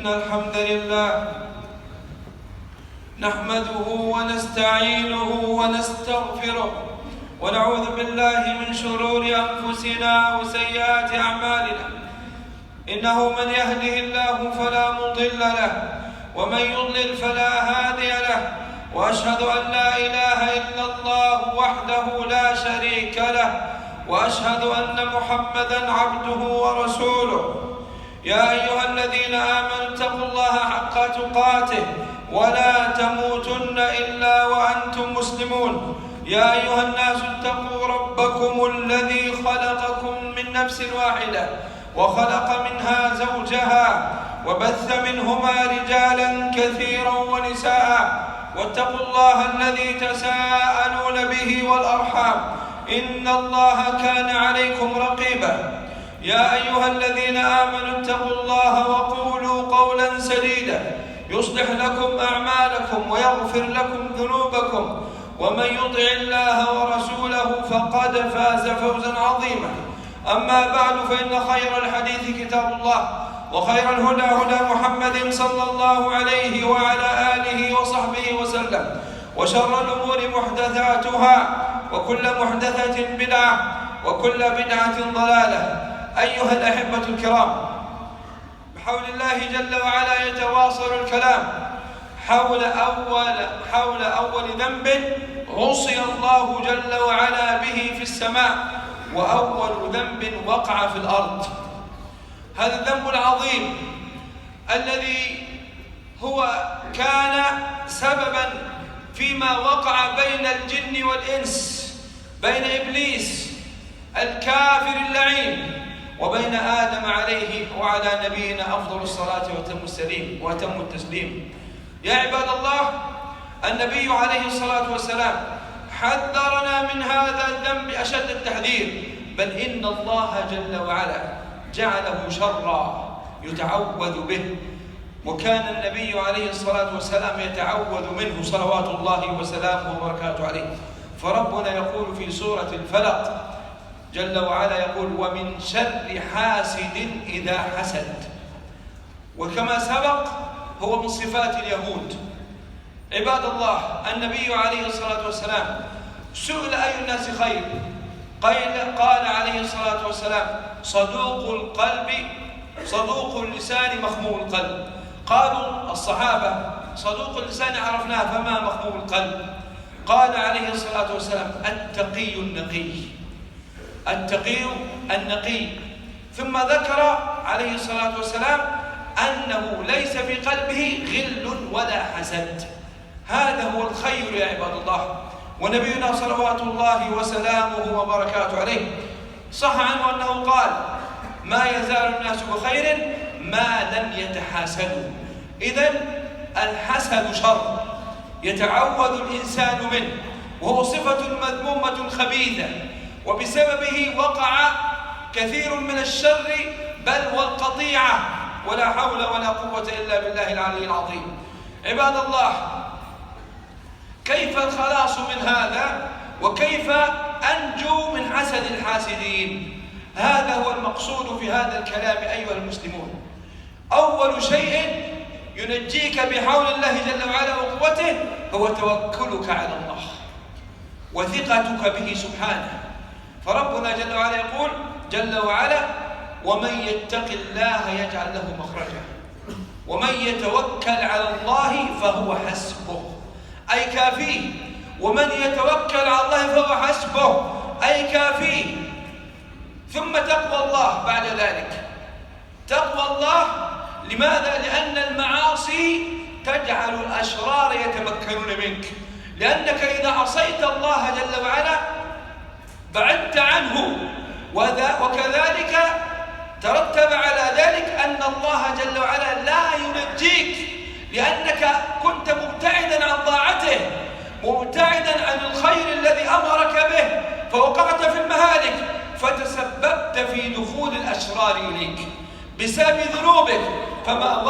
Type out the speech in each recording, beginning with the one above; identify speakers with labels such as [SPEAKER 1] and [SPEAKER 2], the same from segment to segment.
[SPEAKER 1] إن الحمد لله نحمده ونستعينه ونستغفره ونعوذ بالله من شرور أنفسنا وسيئات أعمالنا. إنه من يهده الله فلا مضل له ومن يضلل فلا هادي له، وأشهد أن لا إله إلا الله وحده لا شريك له، وأشهد أن محمدًا عبده ورسوله. يا أيها الذين آمنوا اتقوا الله حق تقاته ولا تموتن إلا وأنتم مسلمون. يا أيها الناس اتقوا ربكم الذي خلقكم من نفس واحدة وخلق منها زوجها وبث منهما رجالا كثيرا ونساء، واتقوا الله الذي تساءلون به والأرحام إن الله كان عليكم رقيبا. يا أيها الذين آمنوا اتقوا الله وقولوا قولا سديدا يصلح لكم أعمالكم ويغفر لكم ذنوبكم، ومن يطع الله ورسوله فقد فاز فوزا عظيما. أما بعد، فإن خير الحديث كتاب الله، وخير الهدى هدى محمد صلى الله عليه وعلى آله وصحبه وسلم، وشر الأمور محدثاتها، وكل محدثة بدعة، وكل بدعة ضلالة. أيها الأحبة الكرام، بحول الله جل وعلا يتواصل الكلام حول أول ذنب عصي الله جل وعلا به في السماء، وأول ذنب وقع في الأرض. هذا الذنب العظيم الذي هو كان سببا فيما وقع بين الجن والإنس، بين إبليس الكافر اللعين وبين آدم عليه وعلى نبينا أفضل الصلاة وأتم التسليم. يا عباد الله، النبي عليه الصلاة والسلام حذرنا من هذا الذنب أشد التحذير، بل إن الله جل وعلا جعله شرا يتعوذ به، وكان النبي عليه الصلاة والسلام يتعوذ منه صلوات الله وسلامه وبركاته عليه. فربنا يقول في سورة الفلق جل وعلا يقول: ومن شر حاسد إذا حسد. وكما سبق هو من صفات اليهود. عباد الله، النبي عليه الصلاة والسلام سئل أي الناس خير؟ قال عليه الصلاة والسلام: صدوق اللسان مخموم القلب. قالوا الصحابة: صدوق اللسان عرفناه، فما مخموم القلب؟ قال عليه الصلاة والسلام: التقي النقي. ثم ذكر عليه الصلاة والسلام أنه ليس في قلبه غل ولا حسد. هذا هو الخير يا عباد الله. ونبينا صلوات الله وسلامه وبركاته عليه صح عنه أنه قال: ما يزال الناس بخير ما لم يتحاسدوا. إذن الحسد شر يتعوذ الإنسان منه، وهو صفة مذمومة خبيثة، وبسببه وقع كثير من الشر بل والقطيعة، ولا حول ولا قوة إلا بالله العلي العظيم. عباد الله، كيف الخلاص من هذا؟ وكيف أنجو من حسد الحاسدين؟ هذا هو المقصود في هذا الكلام أيها المسلمون. أول شيء ينجيك بحول الله جل وعلا وقوته هو توكلك على الله وثقتك به سبحانه. فربنا جل وعلا يقول جل وعلا: ومن يتق الله يجعل له مخرجا ومن يتوكل على الله فهو حسبه، أي كافيه. ومن يتوكل على الله فهو حسبه، أي كافيه. ثم تقوى الله بعد ذلك. تقوى الله لماذا؟ لأن المعاصي تجعل الأشرار يتمكنون منك، لأنك إذا عصيت الله جل وعلا بعدت عنه، وكذلك ترتب على ذلك أن الله جل وعلا لا ينجيك، لأنك كنت مبتعدا عن طاعته، مبتعدا عن الخير الذي أمرك به، فوقعت في المهالك، فتسببت في دخول الأشرار إليك بسبب ذنوبك. فما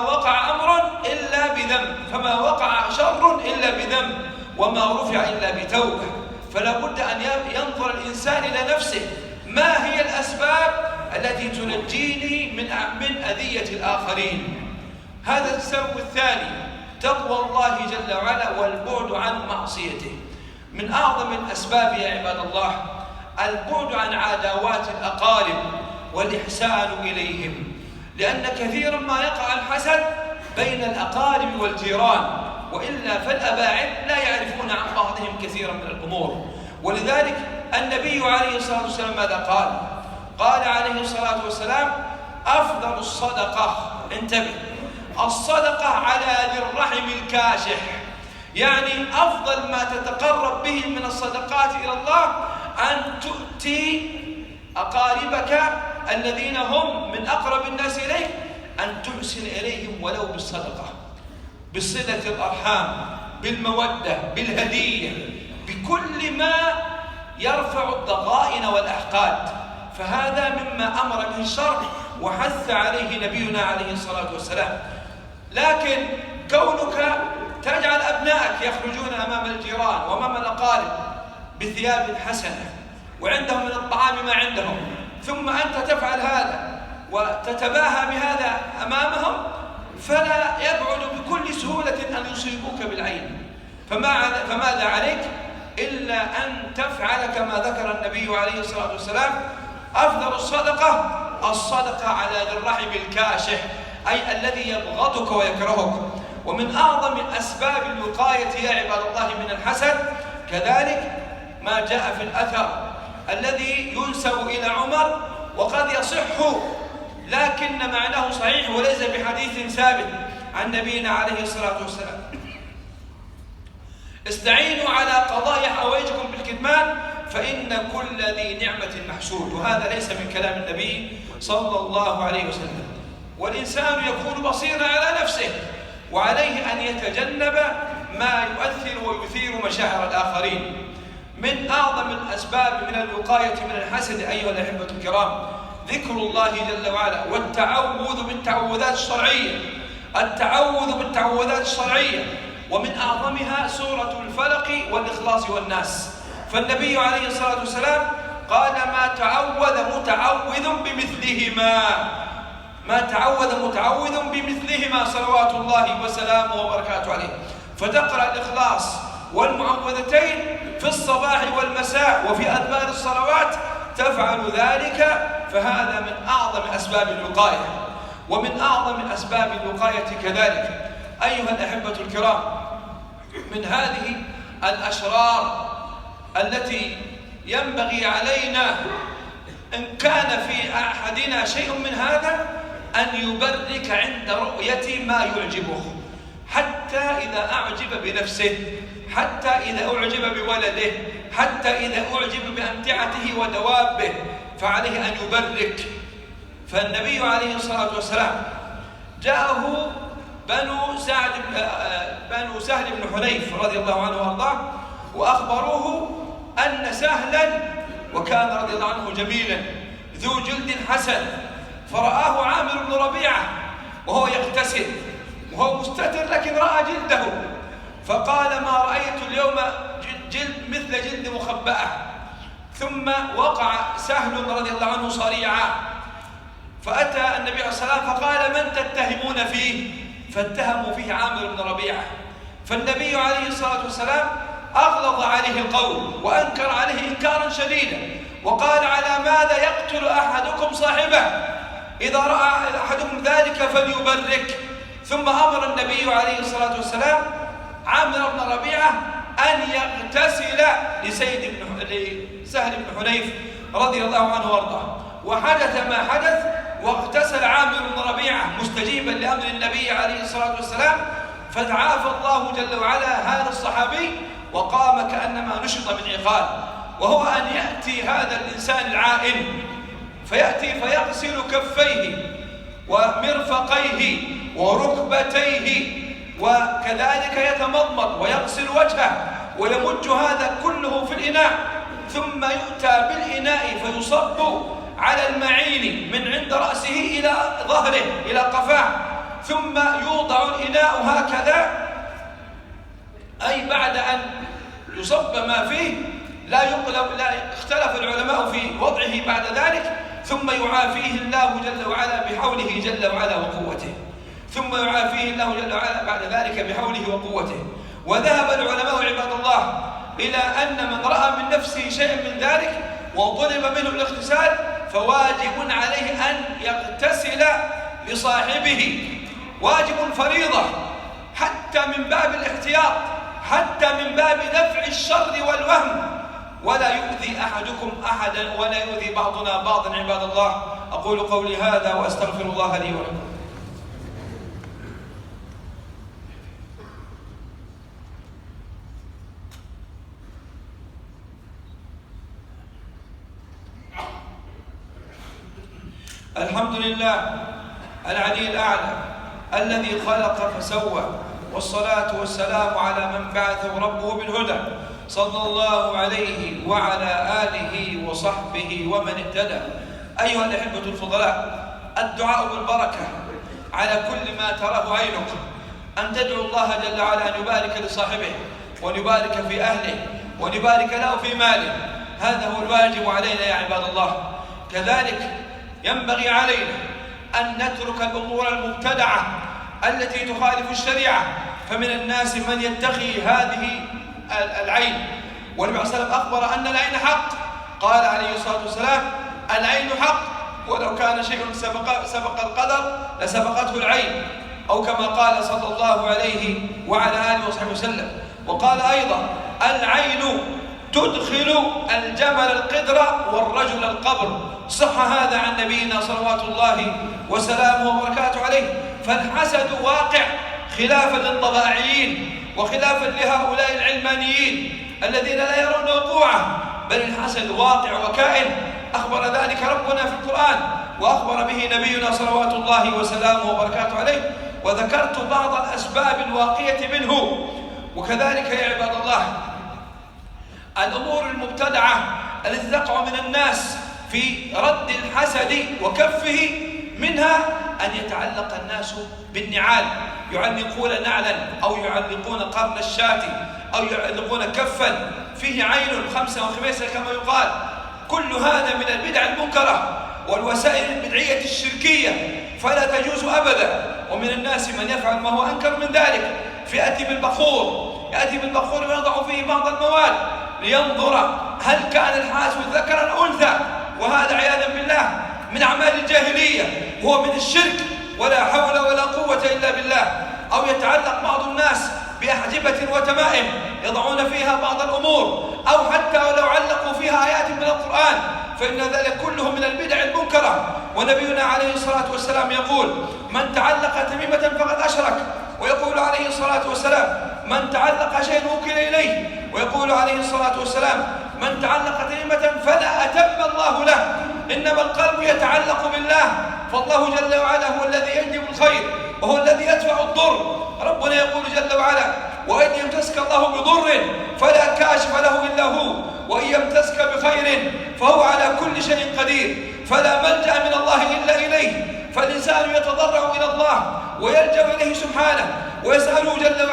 [SPEAKER 1] وقع أمر إلا بذنب، فما وقع شر إلا بذنب، وما رفع إلا بتوبة. فلا بد أن ينظر الإنسان إلى نفسه، ما هي الأسباب التي تنجيني من أذية الآخرين. هذا السبب الثاني، تقوى الله جل وعلا والبعد عن معصيته. من أعظم الأسباب يا عباد الله البعد عن عداوات الأقارب والإحسان إليهم، لأن كثيرا ما يقع الحسد بين الأقارب والجيران، وإلا فالأباعد لا يعرفون عن بعضهم كثيرا من الأمور. ولذلك النبي عليه الصلاة والسلام ماذا قال؟ قال عليه الصلاة والسلام: أفضل الصدقة، انتبه، الصدقة على ذي الرحم الكاشح، يعني أفضل ما تتقرب به من الصدقات إلى الله أن تؤتي أقاربك الذين هم من أقرب الناس إليك، أن تحسن إليهم ولو بالصدقة، بصلة الأرحام، بالمودة، بالهدية، بكل ما يرفع الضغائن والأحقاد. فهذا مما أمر به الشرع وحث عليه نبينا عليه الصلاة والسلام. لكن كونك تجعل أبنائك يخرجون أمام الجيران وأمام الأقارب بثياب حسنة وعندهم من الطعام ما عندهم، ثم أنت تفعل هذا وتتباهى بهذا أمامهم، فلا يبعد بكل سهولة أن يصيبوك بالعين. فماذا عليك إلا أن تفعل كما ذكر النبي عليه الصلاة والسلام: أفضل الصدقة الصدقة على ذي الرحم الكاشح، أي الذي يبغضك ويكرهك. ومن أعظم أسباب الوقاية يا عباد الله من الحسد كذلك ما جاء في الأثر الذي ينسب إلى عمر، وقد يصح لكن معناه صحيح وليس بحديث ثابت عن نبينا عليه الصلاة والسلام: استعينوا على قضاء حوائجكم بالكتمان فإن كل ذي نعمة محسود. وهذا ليس من كلام النبي صلى الله عليه وسلم. والإنسان يكون بصيرا على نفسه، وعليه أن يتجنب ما يؤثر ويثير مشاعر الآخرين. من أعظم الأسباب من الوقاية من الحسد أيها الأحبة الكرام ذكر الله جل وعلا والتعوذ بالتعوذات الشرعية، التعوذ بالتعوذات الشرعية، ومن أعظمها سورة الفلق والإخلاص والناس. فالنبي عليه الصلاة والسلام قال: ما تعوذ متعوذ بمثلهما، ما تعوذ متعوذ بمثلهما صلوات الله وسلامه وبركاته عليه. فتقرأ الإخلاص والمعوذتين في الصباح والمساء وفي أدبار الصلوات، تفعل ذلك، فهذا من أعظم أسباب الوقاية. ومن أعظم أسباب الوقاية كذلك أيها الأحبة الكرام من هذه الأشرار التي ينبغي علينا إن كان في أحدنا شيء من هذا أن يبرك عند رؤية ما يعجبه، حتى إذا أعجب بنفسه، حتى إذا أعجب بولده، حتى إذا أعجب بأمتعته ودوابه، فعليه أن يبرك. فالنبي عليه الصلاة والسلام جاءه بنو سهل بن حنيف رضي الله عنه وارضاه، وأخبروه أن سهلا، وكان رضي الله عنه جميلا ذو جلد حسن، فرآه عامر بن ربيعة وهو يغتسل وهو مستتر لكن رأى جلده، فقال: ما رأيت اليوم جلد مثل جلد مخبأة. ثم وقع سهل رضي الله عنه صريعا، فأتى النبي عليه الصلاة والسلام فقال: من تتهمون فيه؟ فاتهموا فيه عامر بن ربيعة. فالنبي عليه الصلاة والسلام أغلظ عليه القول وأنكر عليه إنكارا شديدا، وقال: على ماذا يقتل أحدكم صاحبه؟ إذا رأى أحدكم ذلك فليبرك. ثم أمر النبي عليه الصلاة والسلام عامر بن ربيعة أن يغتسل لسهل بن حنيف رضي الله عنه وارضاه. وحدث ما حدث، واغتسل عامر بن ربيعة مستجيبا لأمر النبي عليه الصلاة والسلام، فتعافى الله جل وعلا هذا الصحابي وقام كأنما نشط من عقال. وهو أن يأتي هذا الإنسان العائن فيأتي فيغسل كفيه ومرفقيه وركبتيه، وكذلك يتمضمض ويغسل وجهه ويمج هذا كله في الإناء، ثم يؤتى بالإناء فيصب على المعين من عند رأسه إلى ظهره إلى قفاه، ثم يوضع الإناء هكذا، أي بعد أن يصب ما فيه لا اختلف العلماء في وضعه بعد ذلك، ثم يعافيه الله جل وعلا بحوله جل وعلا وقوته، ثم يعافيه الله جل وعلا بعد ذلك بحوله وقوته. وذهب العلماء عباد الله إلى أن من رأى من نفسه شيئا من ذلك وطلب منه الاغتسال فواجب عليه أن يغتسل لصاحبه، واجب فريضة، حتى من باب الاحتياط، حتى من باب دفع الشر والوهم، ولا يؤذي أحدكم أحدا ولا يؤذي بعضنا بعضا. عباد الله، أقول قولي هذا وأستغفر الله لي ولكم. الحمد لله العلي الأعلى الذي خلق فسوى، والصلاة والسلام على من بعثه ربه بالهدى صلى الله عليه وعلى آله وصحبه ومن اهتدى. أيها الأحبة الفضلاء، الدعاء بالبركة على كل ما تراه عينك، أن تدعو الله جل وعلا أن يبارك لصاحبه وأن يبارك في أهله وأن يبارك له في ماله، هذا هو الواجب علينا يا عباد الله. كذلك ينبغي علينا أن نترك الأمور المبتدعة التي تخالف الشريعة، فمن الناس من يتقي هذه العين، والنبي عليه الصلاة والسلام أخبر أن العين حق، قال عليه الصلاة والسلام: العين حق، ولو كان شيء سبق القدر لسبقته العين، أو كما قال صلى الله عليه وعلى آله وصحبه وسلم. وقال أيضا: العين تدخل الجمل القدر والرجل القبر، صح هذا عن نبينا صلوات الله وسلامه وبركاته عليه. فالحسد واقع خلافا للطباعيين وخلافا لهؤلاء العلمانيين الذين لا يرون وقوعه، بل الحسد واقع وكائن، أخبر ذلك ربنا في القرآن وأخبر به نبينا صلوات الله وسلامه وبركاته عليه، وذكرت بعض الأسباب الواقية منه. وكذلك يا عباد الله، الأمور المبتدعة التي تقع من الناس في رد الحسد وكفه، منها أن يتعلق الناس بالنعال، يعلقون نعلا أو يعلقون قرن الشاة أو يعلقون كفا فيه عين 5 وخميسة كما يقال. كل هذا من البدع المنكرة والوسائل البدعية الشركية، فلا تجوز أبدا. ومن الناس من يفعل ما هو أنكر من ذلك، فيأتي بالبخور، يأتي بالبخور ويضع فيه بعض المواد لينظر هل كان الحاسد ذكرا أو أنثى، وهذا عياذا بالله من أعمال الجاهلية، هو من الشرك، ولا حول ولا قوة إلا بالله. أو يتعلق بعض الناس بأحجبة وتمائم يضعون فيها بعض الأمور، أو حتى ولو علقوا فيها آيات من القرآن، فإن ذلك كله من البدع المنكرة. ونبينا عليه الصلاة والسلام يقول: من تعلق تميمة فقد أشرك، ويقول عليه الصلاة والسلام: من تعلق شيء وكل إليه، ويقول عليه الصلاة والسلام: من تعلق تميمة فلا أتم الله له. إنما القلب يتعلق بالله، فالله جل وعلا هو الذي يجلب الخير وهو الذي يدفع الضر. ربنا يقول جل وعلا: وإن يمسسك الله بضر فلا كاشف له إلا هو، وإن يمسسك بخير فهو على كل شيء قدير. فلا ملجأ من الله إلا إليه، فالإنسان يتضرع إلى الله ويلجأ إليه سبحانه ويسأله جل وعلا